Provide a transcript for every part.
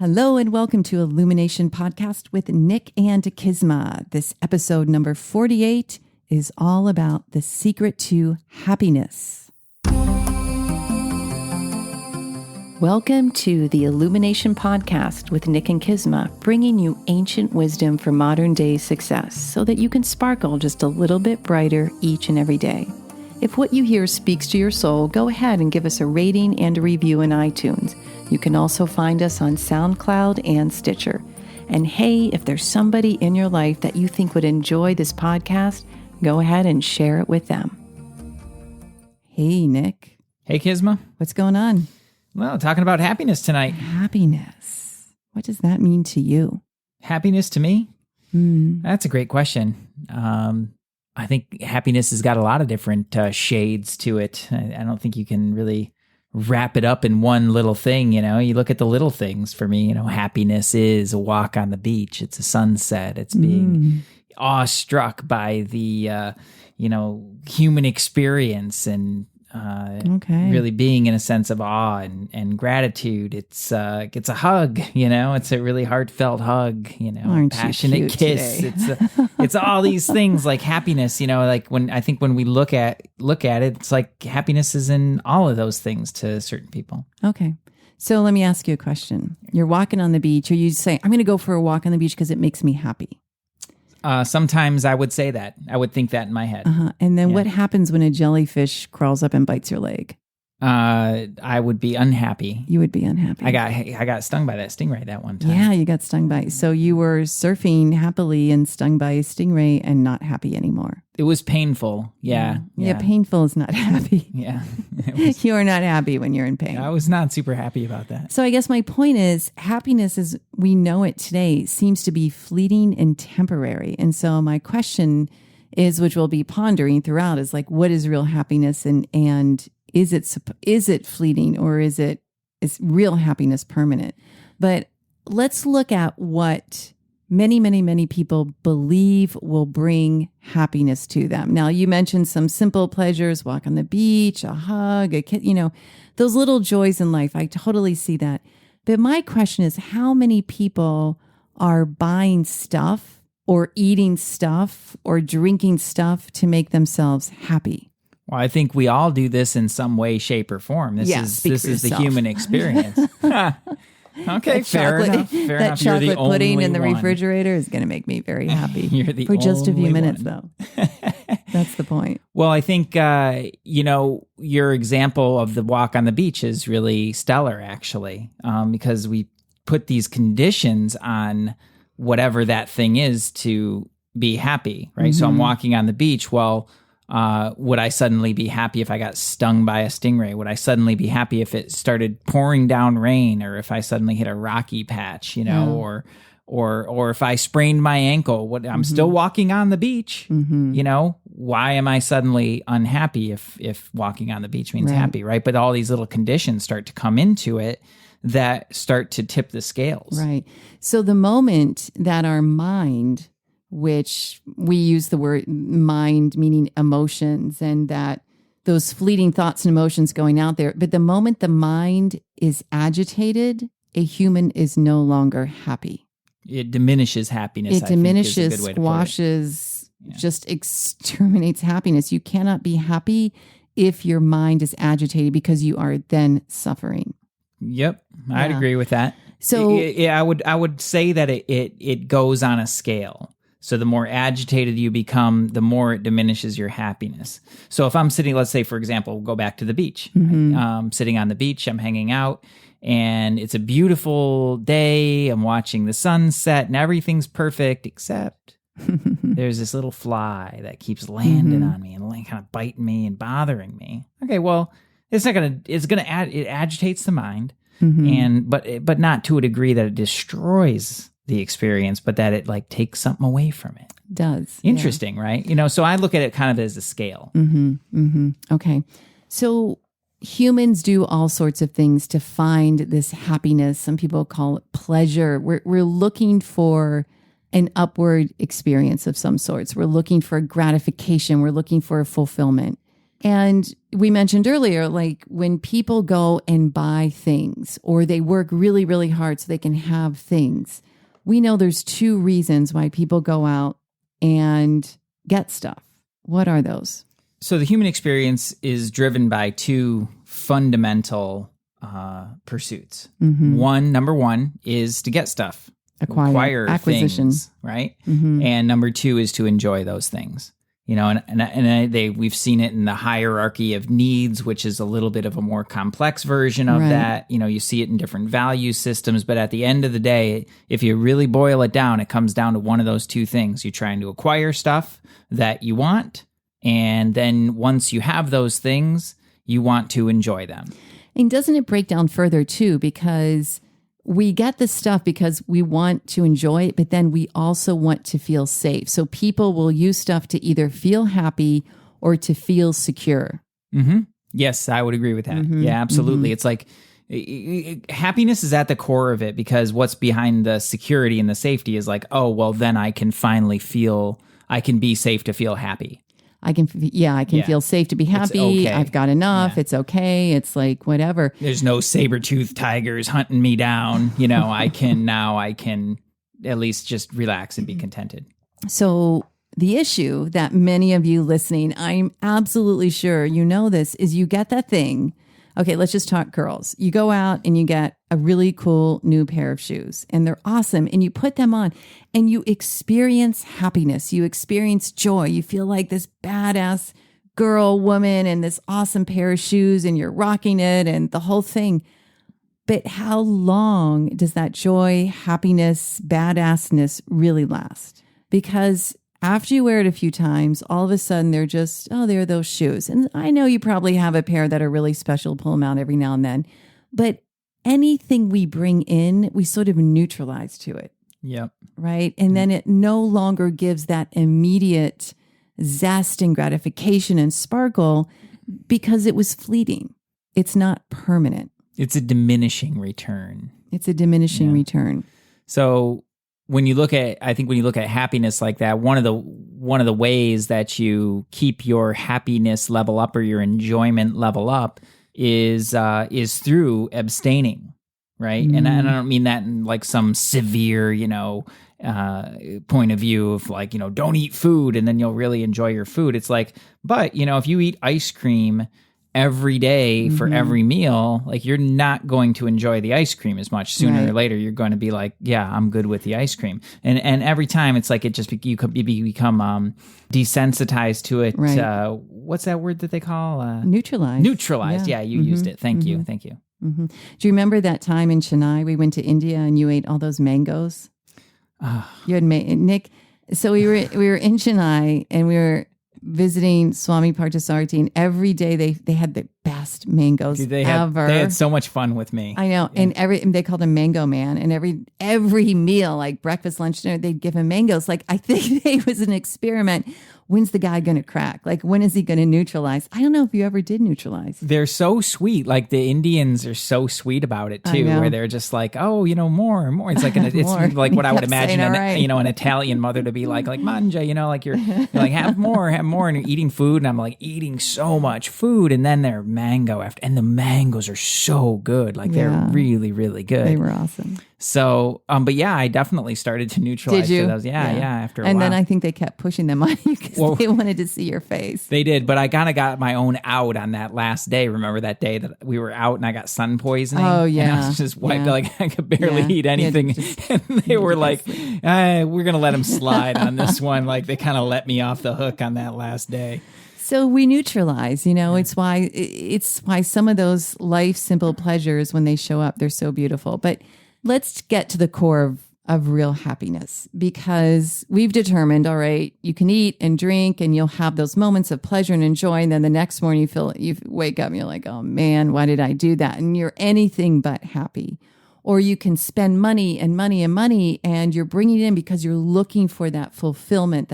Hello and welcome to Illumination Podcast with Nick and Kizma. This episode number 48 is all about the secret to happiness. Welcome to the Illumination Podcast with Nick and Kizma, bringing you ancient wisdom for modern day success so that you can sparkle just a little bit brighter each and every day. If what you hear speaks to your soul, go ahead and give us a rating and a review in iTunes. You can also find us on SoundCloud and Stitcher. And hey, if there's somebody in your life that you think would enjoy this podcast, go ahead and share it with them. Hey, Nick. Hey, Kizma. What's going on? Well, talking about happiness tonight. Happiness. What does that mean to you? Happiness to me? That's a great question. I think happiness has got a lot of different shades to it. I don't think you can really wrap it up in one little thing. You know, you look at the little things for me, happiness is a walk on the beach. It's a sunset. It's being awestruck by the, human experience and really being in a sense of awe and gratitude. It's a hug, it's a really heartfelt hug, Aren't passionate kiss. It's all these things like happiness, like when we look at it, it's like happiness is in all of those things to certain people. Okay. So let me ask you a question. You're walking on the beach, or you say, I'm going to go for a walk on the beach because it makes me happy. Sometimes I would say that. I would think that in my head. And then what happens when a jellyfish crawls up and bites your leg? I would be unhappy. You would be unhappy. I got stung by that stingray that one time. Yeah, you got stung by. So you were surfing happily and stung by a stingray and not happy anymore. It was painful. Yeah. Painful is not happy. Yeah. You are not happy when you're in pain. I was not super happy about that. So I guess my point is happiness as we know it today seems to be fleeting and temporary. And so my question is, which we'll be pondering throughout, is like, what is real happiness and is it fleeting, or is real happiness permanent? But let's look at what many people believe will bring happiness to them. Now, you mentioned some simple pleasures, walk on the beach, a hug, a kid, those little joys in life. I totally see that. But my question is, how many people are buying stuff or eating stuff or drinking stuff to make themselves happy? Well, I think we all do this in some way, shape, or form. This is the human experience. Okay, fair enough. That chocolate pudding in the refrigerator is going to make me very happy. You're the for just a few minutes, though. That's the point. Well, I think, your example of the walk on the beach is really stellar, actually, because we put these conditions on whatever that thing is to be happy, right? So I'm walking on the beach. Well, would I suddenly be happy if I got stung by a stingray? Would I suddenly be happy if it started pouring down rain, or if I suddenly hit a rocky patch, or if I sprained my ankle? I'm still walking on the beach, why am I suddenly unhappy if walking on the beach means happy, right? But all these little conditions start to come into it that start to tip the scales. Right. So the moment that our mind, which we use the word mind, meaning emotions, and that those fleeting thoughts and emotions going out there. But the moment the mind is agitated, a human is no longer happy. It diminishes happiness. It diminishes, squashes, just exterminates happiness. You cannot be happy if your mind is agitated, because you are then suffering. Yep, I'd agree with that. So I would say that it goes on a scale. So the more agitated you become, the more it diminishes your happiness. So if I'm sitting, let's say, for example, we'll go back to the beach. Right? Sitting on the beach, I'm hanging out, and it's a beautiful day. I'm watching the sunset, and everything's perfect, except there's this little fly that keeps landing on me and kind of biting me and bothering me. Okay, well, it agitates the mind, but not to a degree that it destroys the experience, but that it takes something away from it. Does. Interesting, right? So I look at it kind of as a scale. Okay. So humans do all sorts of things to find this happiness. Some people call it pleasure. We're looking for an upward experience of some sorts. We're looking for gratification. We're looking for fulfillment. And we mentioned earlier, like when people go and buy things or they work really, really hard so they can have things, we know there's two reasons why people go out and get stuff. What are those? So the human experience is driven by two fundamental pursuits. Number one is to get stuff, acquire acquisition, things, right? And number two is to enjoy those things. You know, we've seen it in the hierarchy of needs, which is a little bit of a more complex version of that. You know, you see it in different value systems, but at the end of the day, if you really boil it down, it comes down to one of those two things. You're trying to acquire stuff that you want, and then once you have those things, you want to enjoy them. And doesn't it break down further too? Because we get this stuff because we want to enjoy it, but then we also want to feel safe. So people will use stuff to either feel happy or to feel secure. Yes, I would agree with that. Yeah, absolutely. It's like happiness is at the core of it, because what's behind the security and the safety is like, oh, well, then I can finally feel, I can be safe to feel happy. I can feel safe to be happy. Okay. I've got enough. It's okay. It's like whatever. There's no saber-toothed tigers hunting me down. You know, I can at least just relax and be contented. So the issue that many of you listening, I'm absolutely sure you know this, is you get that thing. Okay, let's just talk girls. You go out and you get a really cool new pair of shoes and they're awesome, and you put them on and you experience happiness. You experience joy. You feel like this badass girl, woman in this awesome pair of shoes, and you're rocking it and the whole thing. But how long does that joy, happiness, badassness really last? Because after you wear it a few times, all of a sudden they're just, oh, there are those shoes. And I know you probably have a pair that are really special, pull them out every now and then. But anything we bring in, we sort of neutralize to it. Yep. Right? And then it no longer gives that immediate zest and gratification and sparkle because it was fleeting. It's not permanent. It's a diminishing return. It's a diminishing return. So when you look at happiness like that, one of the ways that you keep your happiness level up or your enjoyment level up is through abstaining, right? And I don't mean that in like some severe, point of view of like, don't eat food and then you'll really enjoy your food. It's like, but if you eat ice cream every day for every meal, like you're not going to enjoy the ice cream as much. Sooner or later, you're going to be like, yeah, I'm good with the ice cream. And every time it's like, you become desensitized to it. Right. What's that word that they call? Neutralized. Neutralized. Yeah, you used it. Thank you. Mm-hmm. Do you remember that time in Chennai, we went to India and you ate all those mangoes? You had Nick. So we were in Chennai and we were visiting Swami Parthasarathy, and every day they had the best mangoes ever. They had so much fun with me. I know. Yeah. And they called him Mango Man, and every meal, like breakfast, lunch, dinner, they'd give him mangoes. Like, I think it was an experiment. When's the guy going to crack? Like, when is he going to neutralize? I don't know if you ever did neutralize. They're so sweet. Like, the Indians are so sweet about it too, where they're just like, oh, more and more. It's like it's like what I would imagine an Italian mother to be like manja, like you're like have more, and you're eating food, and I'm like eating so much food, and then they're mango after, and the mangoes are so good. Like they're really, really good. They were awesome. So, but yeah, I definitely started to neutralize to those. Yeah, after a while. And then I think they kept pushing them on you because they wanted to see your face. They did, but I kind of got my own out on that last day. Remember that day that we were out and I got sun poisoning? Oh, yeah. And I was just wiped, like I could barely eat anything. And they were like, we're going to let them slide on this one. Like they kind of let me off the hook on that last day. So we neutralize, it's why some of those life simple pleasures, when they show up, they're so beautiful. But let's get to the core of real happiness, because we've determined, all right, you can eat and drink and you'll have those moments of pleasure and joy. And then the next morning you wake up and you're like, oh man, why did I do that? And you're anything but happy. Or you can spend money and money and money, and you're bringing it in because you're looking for that fulfillment,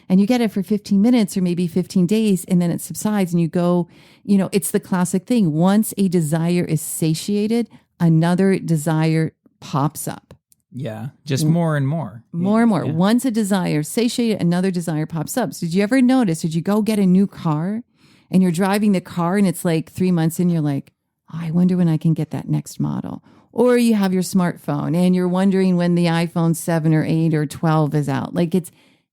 and you get it for 15 minutes or maybe 15 days, and then it subsides and you go, it's the classic thing. Once a desire is satiated, another desire pops up. Yeah, just more and more. More and more. Once a desire satiated, another desire pops up. So did you ever notice, did you go get a new car and you're driving the car and it's like 3 months in, you're like, oh, I wonder when I can get that next model. Or you have your smartphone and you're wondering when the iPhone 7 or 8 or 12 is out. Like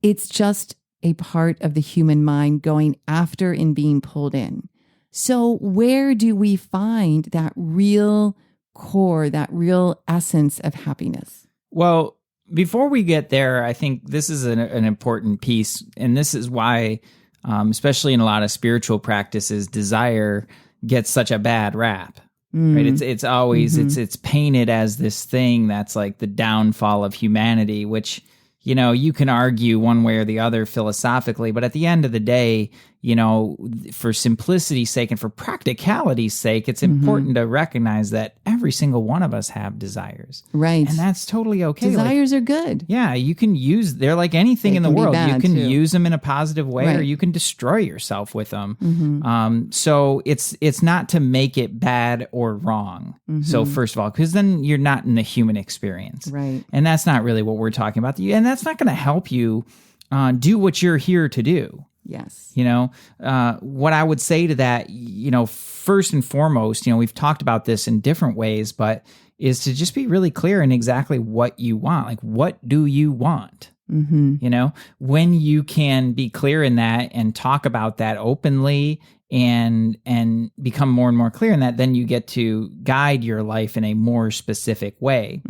it's just a part of the human mind going after and being pulled in. So where do we find that real core, that real essence of happiness? Well, before we get there, I think this is an important piece. And this is why, especially in a lot of spiritual practices, desire gets such a bad rap. Right? It's always, it's painted as this thing that's like the downfall of humanity, which, you know, you can argue one way or the other philosophically, but at the end of the day, you know, for simplicity's sake and for practicality's sake, it's important to recognize that every single one of us have desires. Right. And that's totally okay. Desires are good. Yeah, you can they're like anything in the world. You can use them in a positive way, or you can destroy yourself with them. So it's not to make it bad or wrong. So first of all, because then you're not in the human experience. Right. And that's not really what we're talking about. And that's not going to help you do what you're here to do. Yes. You know, what I would say to that, you know, first and foremost, you know, we've talked about this in different ways, but is to just be really clear in exactly what you want. Like, what do you want? You know, when you can be clear in that and talk about that openly and become more and more clear in that, then you get to guide your life in a more specific way.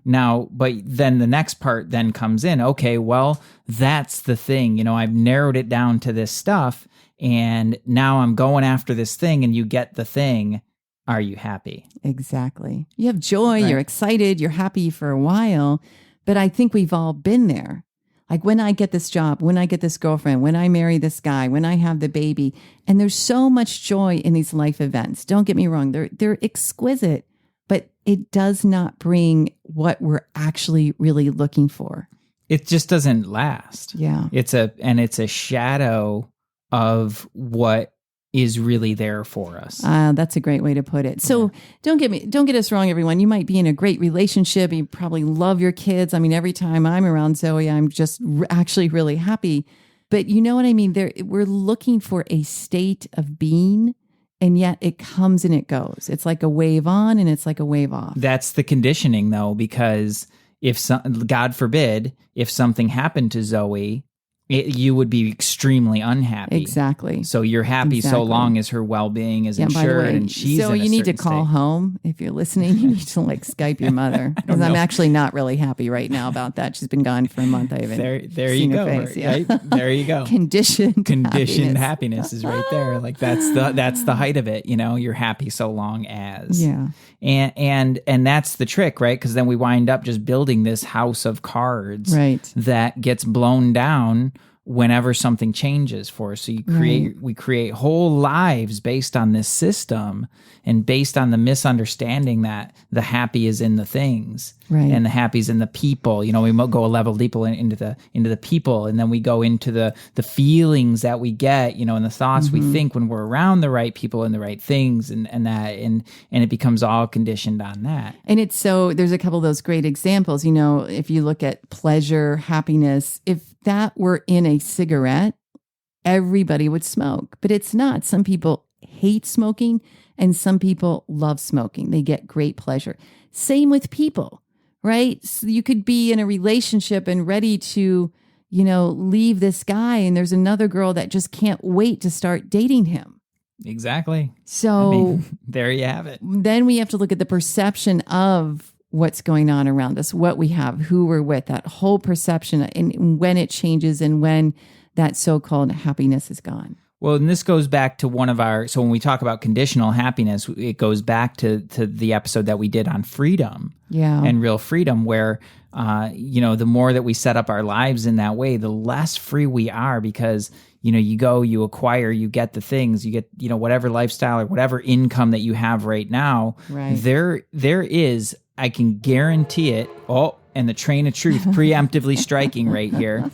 Now, but then the next part then comes in. Okay, well, that's the thing. You know, I've narrowed it down to this stuff, and now I'm going after this thing, and you get the thing. Are you happy? Exactly. You have joy, you're excited, you're happy for a while, but I think we've all been there. Like when I get this job, when I get this girlfriend, when I marry this guy, when I have the baby, and there's so much joy in these life events. Don't get me wrong. They're exquisite, but it does not bring what we're actually really looking for. It just doesn't last. Yeah. It's a shadow of what is really there for us. That's a great way to put it. So don't get us wrong, everyone. You might be in a great relationship. You probably love your kids. I mean, every time I'm around Zoe, I'm just actually really happy. But you know what I mean? We're looking for a state of being, and yet it comes and it goes. It's like a wave on and it's like a wave off. That's the conditioning, though, because God forbid, if something happened to Zoe, you would be extremely unhappy. Exactly. So you're happy so long as her well-being is ensured, and she's so in a you need to certain call state. home if you're listening. You need to like Skype your mother, because I'm actually not really happy right now about that. She's been gone for a month. I haven't there you seen go. her face. Right? There you go. Conditioned happiness is right there. Like that's the height of it. You know, you're happy so long as and that's the trick, right? Because then we wind up just building this house of cards, right, that gets blown down whenever something changes for us. So we create whole lives based on this system and based on the misunderstanding that the happy is in the things, right, and the happy is in the people. You know, we go a level deeper into the people, and then we go into the feelings that we get, you know, and the thoughts we think when we're around the right people and the right things, and it becomes all conditioned on that. And it's so, there's a couple of those great examples, you know, if you look at pleasure, happiness, if that were in a cigarette, everybody would smoke, but it's not. Some people hate smoking and some people love smoking. They get great pleasure. Same with people, right? So you could be in a relationship and ready to, you know, leave this guy, and there's another girl that just can't wait to start dating him. Exactly. So there you have it. Then we have to look at the perception of what's going on around us, what we have, who we're with, that whole perception, and when it changes and when that so-called happiness is gone. Well, and this goes back to so when we talk about conditional happiness, it goes back to the episode that we did on freedom and real freedom, where, you know, the more that we set up our lives in that way, the less free we are, because, you know, you go, you acquire, you get the things, you get, you know, whatever lifestyle or whatever income that you have right now, right. There is, I can guarantee it. Oh, and the train of truth preemptively striking right here.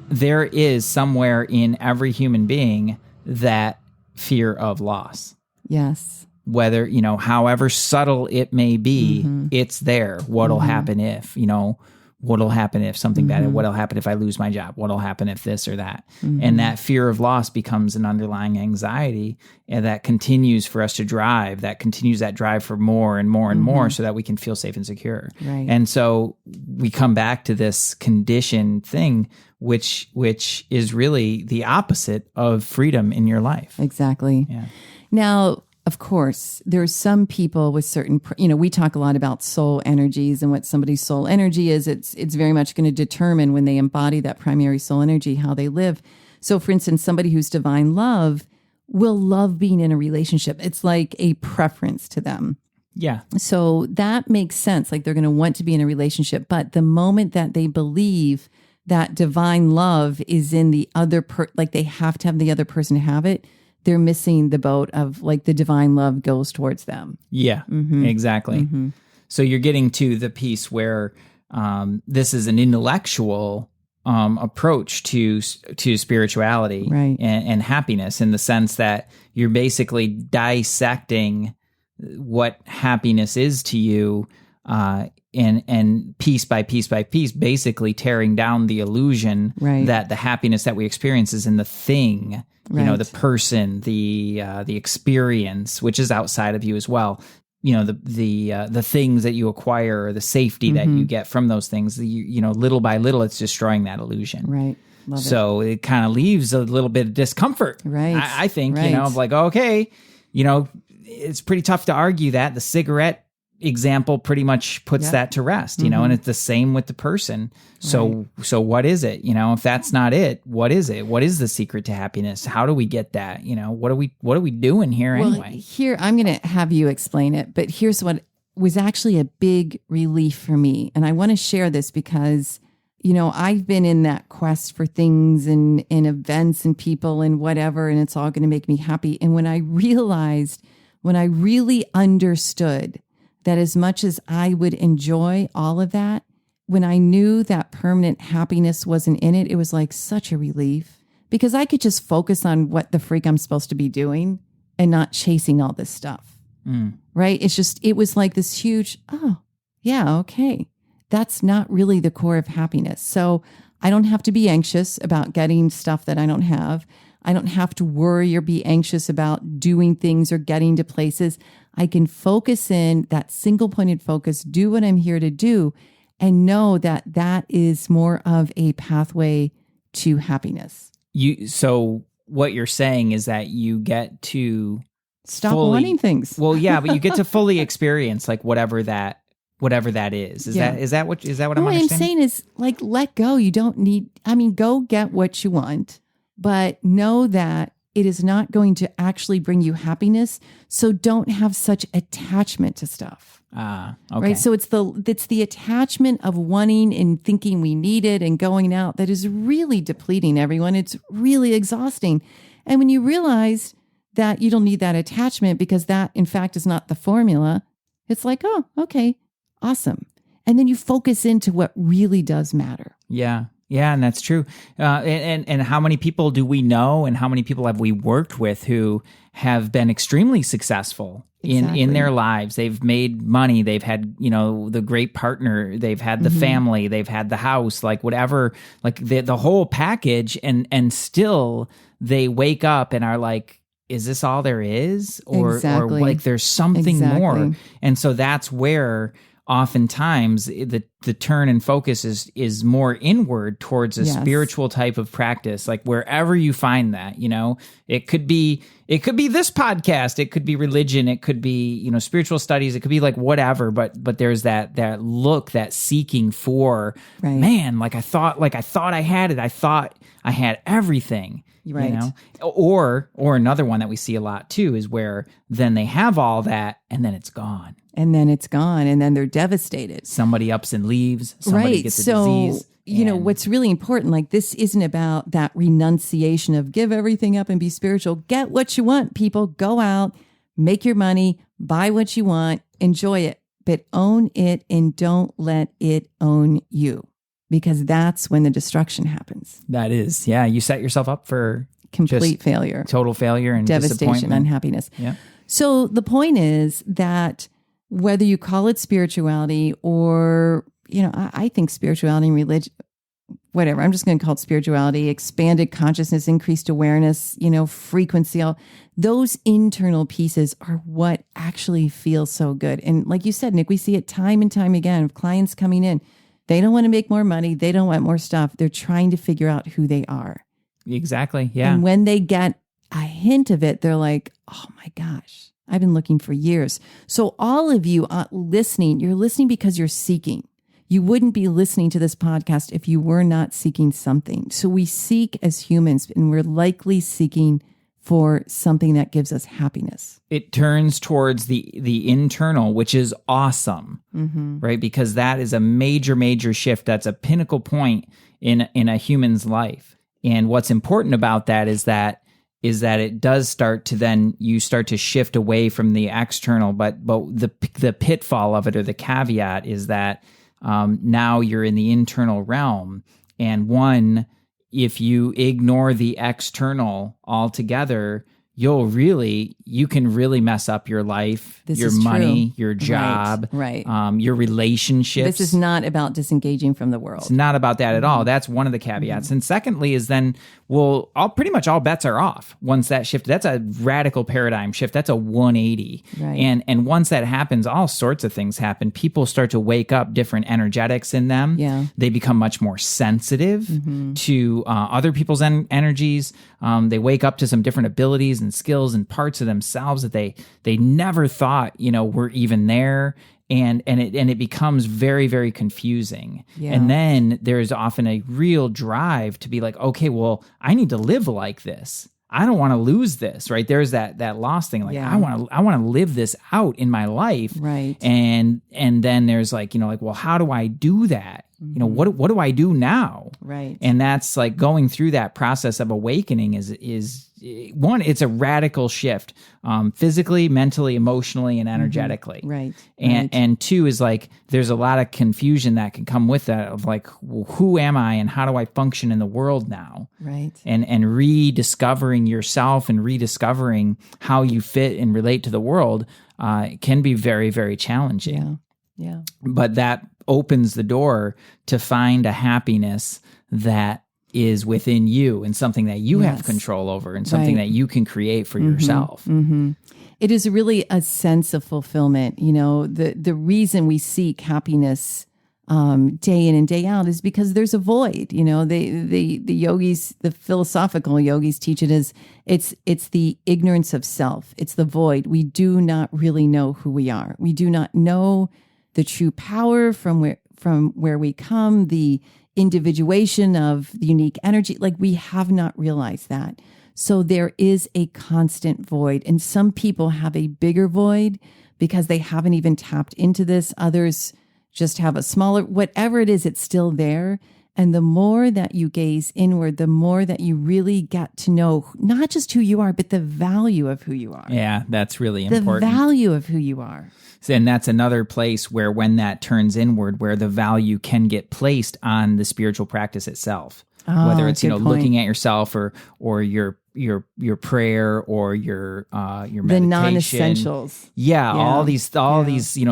There is somewhere in every human being that fear of loss. Yes. Whether, you know, however subtle it may be, it's there. What'll happen if, you know, what'll happen if something bad, what'll happen if I lose my job, what'll happen if this or that. And that fear of loss becomes an underlying anxiety, and that continues for us to drive, that continues that drive for more and more and more, so that we can feel safe and secure. Right. And so we come back to this conditioned thing, which is really the opposite of freedom in your life. Exactly. Yeah. Now, of course, there are some people with certain, we talk a lot about soul energies and what somebody's soul energy is. It's very much going to determine when they embody that primary soul energy, how they live. So for instance, somebody who's divine love will love being in a relationship. It's like a preference to them. Yeah. So that makes sense. Like they're going to want to be in a relationship. But the moment that they believe that divine love is in the other like they have to have the other person to have it, they're missing the boat of like the divine love goes towards them. Yeah, exactly. So you're getting to the piece where this is an intellectual approach to spirituality, right, and happiness, in the sense that you're basically dissecting what happiness is to you, and piece by piece by piece, basically tearing down the illusion right, that the happiness that we experience is in the thing. right, You know, the person, the experience, which is outside of you as well. You know, the things that you acquire, or the safety that you get from those things. You know, little by little, it's destroying that illusion. right. Love So it kind of leaves a little bit of discomfort. Right. I think, right, you know, of like, okay, you know, it's pretty tough to argue that. The cigarette example pretty much puts that to rest, you know, and it's the same with the person. So what is it? You know, if that's not it, what is it? What is the secret to happiness? How do we get that? You know, what are we doing here anyway? Here, I'm going to have you explain it, but here's what was actually a big relief for me. And I want to share this because, you know, I've been in that quest for things and events and people and whatever, and it's all going to make me happy. And when I really understood that as much as I would enjoy all of that, when I knew that permanent happiness wasn't in it, it was like such a relief, because I could just focus on what the freak I'm supposed to be doing and not chasing all this stuff. Right? It was like this huge, oh, yeah, okay. That's not really the core of happiness. So I don't have to be anxious about getting stuff that I don't have. I don't have to worry or be anxious about doing things or getting to places. I can focus in that single pointed focus, do what I'm here to do, and know that that is more of a pathway to happiness. So what you're saying is that you get to stop wanting things. Well, yeah, but you get to fully experience like whatever that is. Is that what I'm understanding? What I'm saying is like, let go. You don't need, go get what you want, but know that it is not going to actually bring you happiness. So don't have such attachment to stuff. Okay. Right. So it's the attachment of wanting and thinking we need it and going out that is really depleting everyone. It's really exhausting. And when you realize that you don't need that attachment because that in fact is not the formula, it's like, oh, okay, awesome. And then you focus into what really does matter. Yeah. Yeah, and that's true. And how many people do we know, and how many people have we worked with who have been extremely successful in their lives? They've made money. They've had, you know, the great partner. They've had the family. They've had the house, like whatever, like the whole package. And still they wake up and are like, is this all there is? Or like there's something more. And so that's where oftentimes the turn and focus is more inward towards a spiritual type of practice. Like wherever you find that, you know, it could be this podcast, it could be religion, it could be, you know, spiritual studies, it could be like whatever, but there's that look, that seeking for, man, I thought I had it. I thought I had everything. Right. You know? Or another one that we see a lot too is where then they have all that and then it's gone. And then it's gone, and then they're devastated. Somebody ups and leaves. Somebody gets a disease. You know, what's really important, like this isn't about that renunciation of give everything up and be spiritual. Get what you want, people. Go out, make your money, buy what you want, enjoy it, but own it and don't let it own you, because that's when the destruction happens. That is, yeah. You set yourself up for complete failure, total failure, and devastation, unhappiness. Yeah. So the point is that whether you call it spirituality or I think spirituality and religion, whatever, I'm just going to call it spirituality, expanded consciousness, increased awareness, frequency, all those internal pieces are what actually feels so good. And like you said, Nick, we see it time and time again of clients coming in. They don't want to make more money. They don't want more stuff. They're trying to figure out who they are. Exactly. Yeah. And when they get a hint of it, they're like, oh my gosh, I've been looking for years. So all of you listening, you're listening because you're seeking. You wouldn't be listening to this podcast if you were not seeking something. So we seek as humans, and we're likely seeking for something that gives us happiness. It turns towards the internal, which is awesome, right? Because that is a major shift. That's a pinnacle point in a human's life. And what's important about that is that it does start to then you start to shift away from the external, but the pitfall of it, or the caveat, is that now you're in the internal realm. And if you ignore the external altogether, you can really mess up your life, your money, your job, right. Your relationships. This is not about disengaging from the world. It's not about that at all. That's one of the caveats. And secondly is then, pretty much all bets are off once that shift. That's a radical paradigm shift. That's a 180. Right. And once that happens, all sorts of things happen. People start to wake up different energetics in them. Yeah. They become much more sensitive to other people's energies. They wake up to some different abilities and skills and parts of themselves that they never thought, were even there. And it becomes very, very confusing. Yeah. And then there's often a real drive to be like, okay, well, I need to live like this. I don't want to lose this, right? There's that lost thing. Like, Yeah. I want to live this out in my life. Right. And then there's well, how do I do that? What do I do now? Right. And that's like going through that process of awakening is one, it's a radical shift, physically, mentally, emotionally, and energetically. Right. And two is there's a lot of confusion that can come with that of who am I and how do I function in the world now? Right. And rediscovering yourself and rediscovering how you fit and relate to the world can be very, very challenging. Yeah. But that opens the door to find a happiness that is within you and something that you have control over and something that you can create for yourself. It is really a sense of fulfillment. The reason we seek happiness day in and day out is because there's a void. The yogis, the philosophical yogis teach it as it's the ignorance of self. It's the void. We do not really know who we are. We do not know the true power from where we come, the individuation of the unique energy. We have not realized that. So there is a constant void. And some people have a bigger void because they haven't even tapped into this. Others just have a smaller, whatever it is, it's still there. And the more that you gaze inward, the more that you really get to know not just who you are, but the value of who you are. Yeah, that's really important. The value of who you are. And that's another place where when that turns inward, where the value can get placed on the spiritual practice itself. Whether it's, looking at yourself or your prayer or your meditation. The non-essentials. Yeah, all these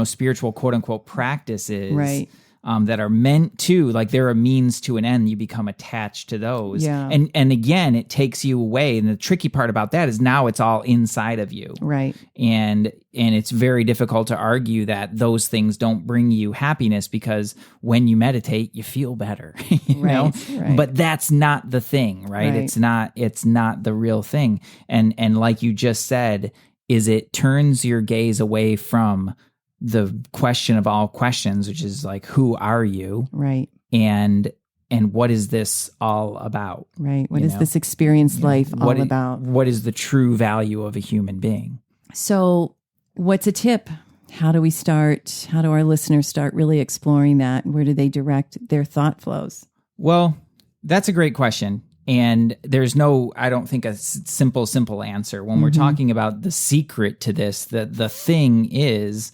spiritual quote unquote practices. Right. That are meant to, they're a means to an end. You become attached to those. Yeah. And again, it takes you away. And the tricky part about that is now it's all inside of you. Right. And it's very difficult to argue that those things don't bring you happiness because when you meditate, you feel better. Right. But that's not the thing, right? It's not the real thing. And like you just said, it turns your gaze away from the question of all questions, which is who are you? Right. And what is this all about? Right. What is this experience life all about? What is the true value of a human being? So what's a tip? How do we start? How do our listeners start really exploring that? Where do they direct their thought flows? Well, that's a great question. And there's I don't think a simple answer. When we're talking about the secret to this, the thing is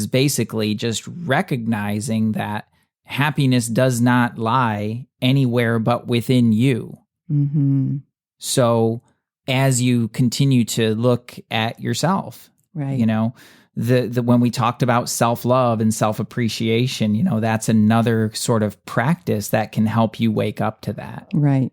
basically just recognizing that happiness does not lie anywhere but within you. Mm-hmm. So as you continue to look at yourself, right. the when we talked about self-love and self-appreciation, that's another sort of practice that can help you wake up to that. Right.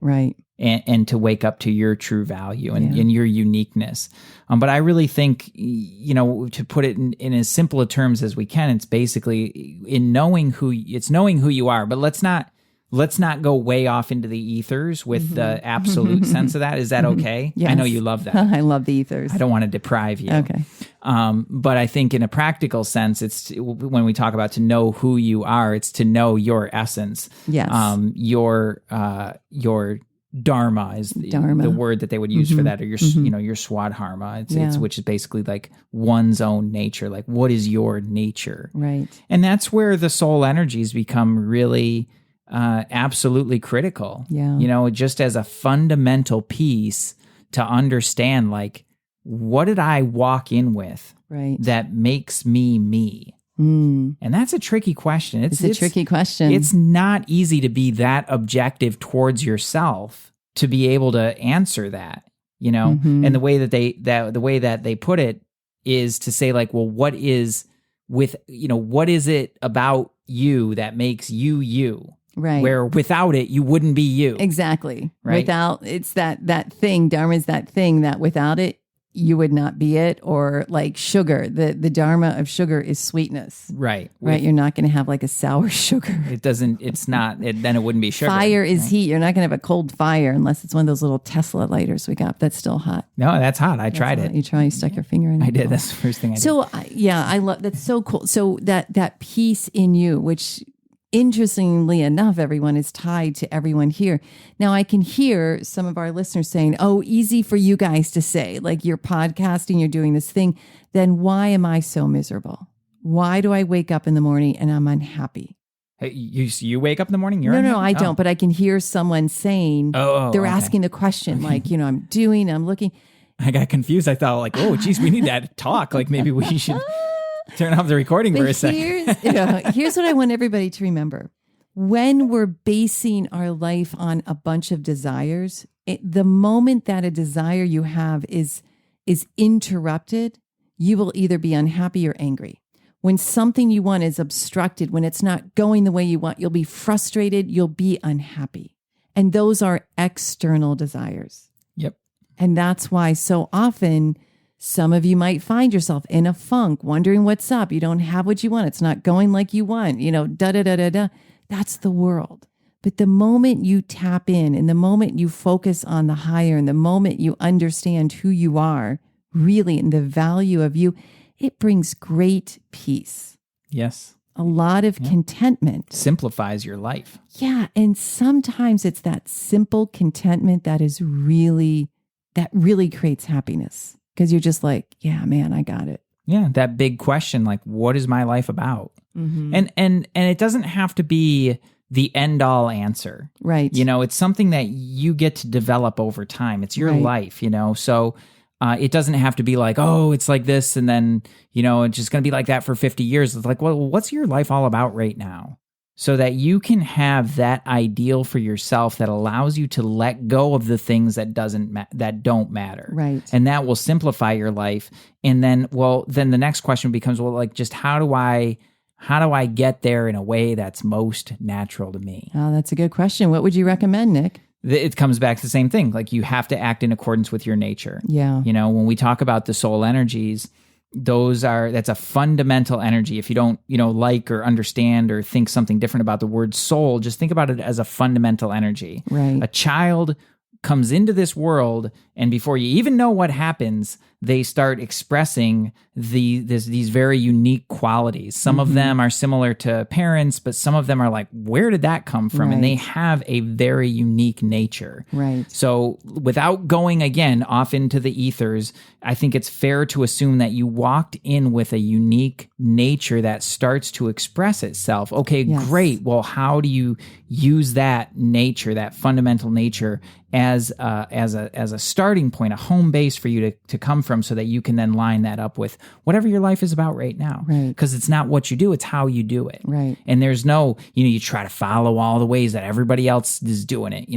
And to wake up to your true value and your uniqueness. But I really think, to put it in as simple a terms as we can, it's basically knowing who you are. But let's not go way off into the ethers with the absolute sense of that. Is that okay? Yes. I know you love that. I love the ethers. I don't want to deprive you. Okay. But I think in a practical sense, it's when we talk about to know who you are, it's to know your essence. Yes. Your dharma is the word that they would use for that, or your your swadharma. It's which is basically like one's own nature. Like, what is your nature? Right. And that's where the soul energies become really absolutely critical. Yeah. Just as a fundamental piece to understand, like, what did I walk in with that makes me? And that's a tricky question. It's a tricky question. It's not easy to be that objective towards yourself to be able to answer that, And the way that they put it is to say, like, well, what is it about you that makes you? Right. Where without it, you wouldn't be you. Exactly. Right. Without, it's that thing, dharma is that thing that without it, you would not be it. Or like sugar, the dharma of sugar is sweetness. Right. Right. You're not going to have like a sour sugar. Then it wouldn't be sugar. Fire is heat. You're not going to have a cold fire unless it's one of those little Tesla lighters we got. That's still hot. No, that's hot. I tried it. You stuck your finger in it. I did. That's the first thing I did. So I love, that's so cool. So that piece in you, which interestingly enough, everyone is tied to everyone here. Now, I can hear some of our listeners saying, oh, easy for you guys to say, like, you're podcasting, you're doing this thing. Then why am I so miserable? Why do I wake up in the morning and I'm unhappy? Hey, you wake up in the morning? No, I don't. But I can hear someone saying, they're asking the question, like, I'm looking. I got confused. I thought, like, oh, geez, we need to talk. Like, maybe we should turn off the recording for a second. Here's what I want everybody to remember. When we're basing our life on a bunch of desires, the moment that a desire you have is interrupted, you will either be unhappy or angry. When something you want is obstructed, when it's not going the way you want, you'll be frustrated, you'll be unhappy. And those are external desires. Yep. And that's why so often some of you might find yourself in a funk, wondering what's up. You don't have what you want. It's not going like you want, da-da-da-da-da. That's the world. But the moment you tap in and the moment you focus on the higher and the moment you understand who you are really and the value of you, it brings great peace. Yes. A lot of contentment. Simplifies your life. Yeah. And sometimes it's that simple contentment that really creates happiness. Because you're just like, yeah, man, I got it. Yeah, that big question, like, what is my life about? Mm-hmm. And it doesn't have to be the end all answer. Right. It's something that you get to develop over time. It's your life, So it doesn't have to be like, oh, it's like this, and then, it's just going to be like that for 50 years. It's like, well, what's your life all about right now? So that you can have that ideal for yourself that allows you to let go of the things that don't matter. Right. And that will simplify your life. And then the next question becomes, well, like, just how do I get there in a way that's most natural to me? Oh, that's a good question. What would you recommend, Nick? It comes back to the same thing. Like, you have to act in accordance with your nature. Yeah. When we talk about the soul energies, that's a fundamental energy. If you don't, like or understand or think something different about the word soul, just think about it as a fundamental energy. Right. A child comes into this world, and before you even know what happens, they start expressing these very unique qualities. Some of them are similar to parents, but some of them are like, where did that come from? Right. And they have a very unique nature. Right. So without going again off into the ethers, I think it's fair to assume that you walked in with a unique nature that starts to express itself. Okay, yes. Great. Well, how do you use that nature, that fundamental nature, as a starting point, a home base for you to come from, so that you can then line that up with whatever your life is about right now. Right. Because it's not what you do, it's how you do it. Right. And there's no, you try to follow all the ways that everybody else is doing it,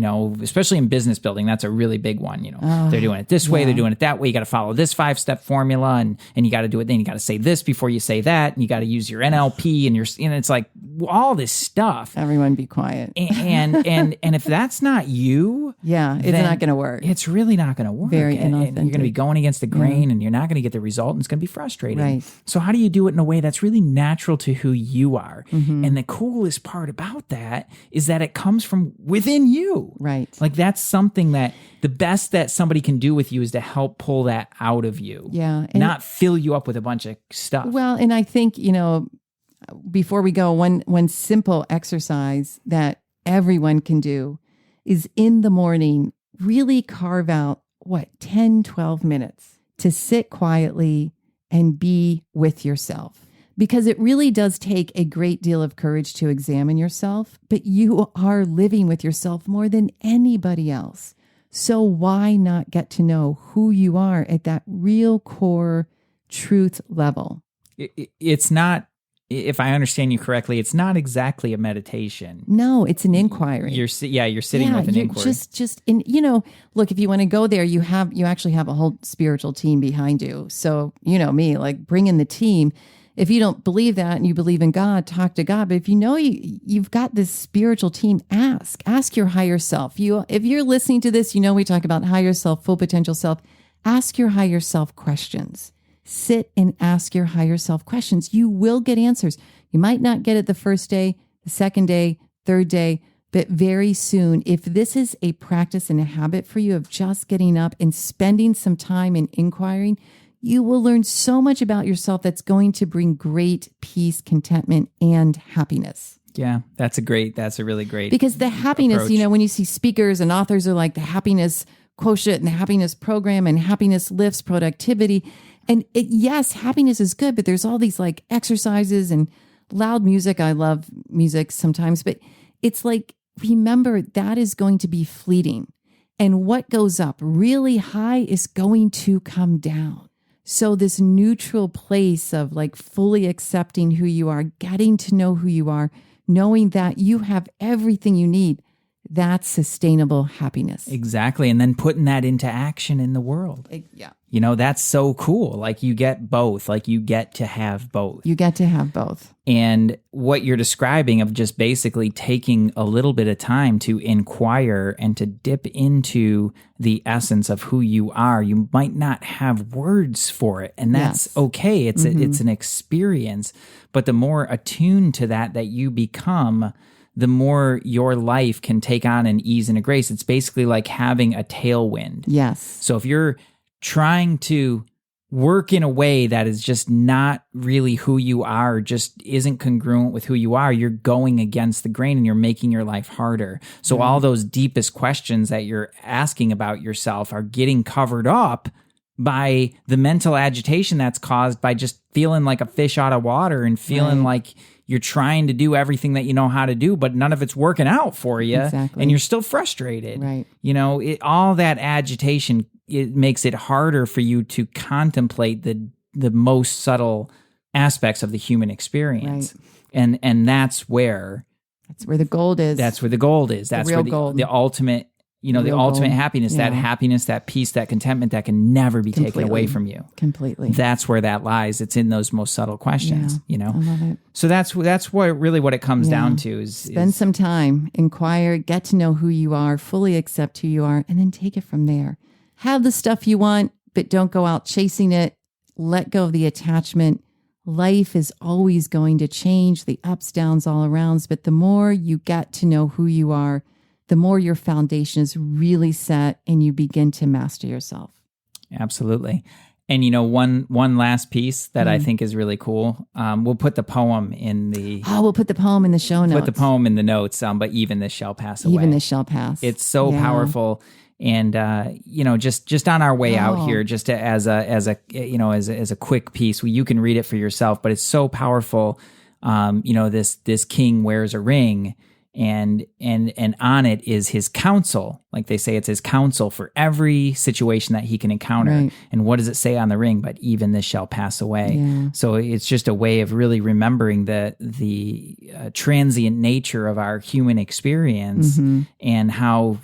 especially in business building. That's a really big one. They're doing it this way, they're doing it that way. You got to follow this 5-step formula and you got to do it. Then you got to say this before you say that. And you got to use your NLP and it's like all this stuff. Everyone be quiet. And if that's not you, it's not going to work. It's really not going to work. Very and you're inauthentic. going to be going against the grain and you're not going to get the result and it's going to be frustrating. Right. So how do you do it in a way that's really natural to who you are? Mm-hmm. And the coolest part about that is that it comes from within you. Right. Like that's something that the best that somebody can do with you is to help pull that out of you. Yeah. And not fill you up with a bunch of stuff. Well, and I think, before we go, one simple exercise that everyone can do is in the morning, really carve out 10, 12 minutes to sit quietly and be with yourself. Because it really does take a great deal of courage to examine yourself, but you are living with yourself more than anybody else. So why not get to know who you are at that real core truth level? It's not, if I understand you correctly, it's not exactly a meditation. No, it's an inquiry. You're sitting with an inquiry. Just in, look, if you want to go there, you actually have a whole spiritual team behind you. So, me, like bring in the team. If you don't believe that and you believe in God, talk to God. But if you've got this spiritual team, ask your higher self. If you're listening to this, we talk about higher self, full potential self. Ask your higher self questions. Sit and ask your higher self questions. You will get answers. You might not get it the first day, the second day, third day, but very soon, if this is a practice and a habit for you of just getting up and spending some time in inquiring, you will learn so much about yourself that's going to bring great peace, contentment, and happiness. Yeah, that's a really great Because the happiness, approach. When you see speakers and authors are like the happiness quotient and the happiness program and happiness lifts productivity. And yes, happiness is good, but there's all these like exercises and loud music. I love music sometimes, but it's like, remember that is going to be fleeting. And what goes up really high is going to come down. So this neutral place of like fully accepting who you are, getting to know who you are, knowing that you have everything you need, that's sustainable happiness. Exactly. And then putting that into action in the world. Yeah. That's so cool. Like you get both, like you get to have both. You get to have both. And what you're describing of just basically taking a little bit of time to inquire and to dip into the essence of who you are. You might not have words for it, and that's okay. It's it's an experience, but the more attuned to that you become, the more your life can take on an ease and a grace. It's basically like having a tailwind. Yes. So if you're trying to work in a way that is just not really who you are, just isn't congruent with who you are, you're going against the grain and you're making your life harder. So all those deepest questions that you're asking about yourself are getting covered up by the mental agitation that's caused by just feeling like a fish out of water and feeling like you're trying to do everything that you know how to do, but none of it's working out for you. Exactly. And you're still frustrated. Right. All that agitation, it makes it harder for you to contemplate the most subtle aspects of the human experience. Right. And that's where the gold is. That's where the gold is. That's real where gold. the ultimate, the ultimate gold. happiness, that happiness, that peace, that contentment that can never be taken away from you. Completely. That's where that lies. It's in those most subtle questions, I love it. So that's what it comes down to is spend some time, inquire, get to know who you are, fully accept who you are, and then take it from there. Have the stuff you want, but don't go out chasing it. Let go of the attachment. Life is always going to change, the ups, downs, all arounds. But the more you get to know who you are, the more your foundation is really set and you begin to master yourself. Absolutely. And one last piece that I think is really cool. We'll put the poem in the. Oh, we'll put the poem in the show notes. Put the poem in the notes. But even this shall pass away. Even this shall pass. It's so powerful. And just on our way out here, just as a quick piece, you can read it for yourself. But it's so powerful. This king wears a ring, and on it is his counsel. Like they say, it's his counsel for every situation that he can encounter. Right. And what does it say on the ring? But even this shall pass away. Yeah. So it's just a way of really remembering the transient nature of our human experience and how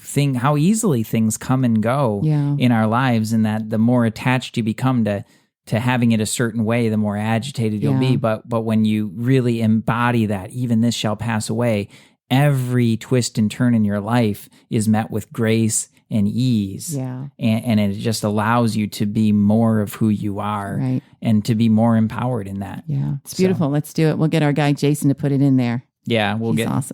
easily things come and go in our lives, and that the more attached you become to having it a certain way, the more agitated you'll be. But when you really embody that, even this shall pass away, every twist and turn in your life is met with grace and ease. Yeah. And it just allows you to be more of who you are and to be more empowered in that. Yeah. It's beautiful. Let's do it. We'll get our guy Jason to put it in there. Yeah.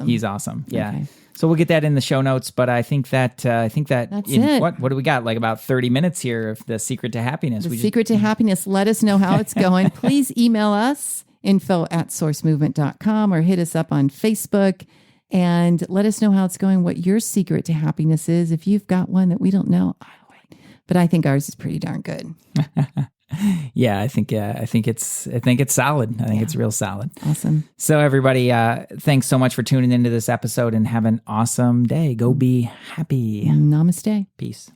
He's awesome. Yeah. Okay. So we'll get that in the show notes, but I think that That's it. What do we got? Like about 30 minutes here of the secret to happiness. Secret to happiness. Let us know how it's going. Please email us info@sourcemovement.com or hit us up on Facebook and let us know how it's going, what your secret to happiness is. If you've got one that we don't know, but I think ours is pretty darn good. Yeah, I think it's solid. I think it's real solid. Awesome. So everybody, thanks so much for tuning into this episode, and have an awesome day. Go be happy. Namaste. Peace.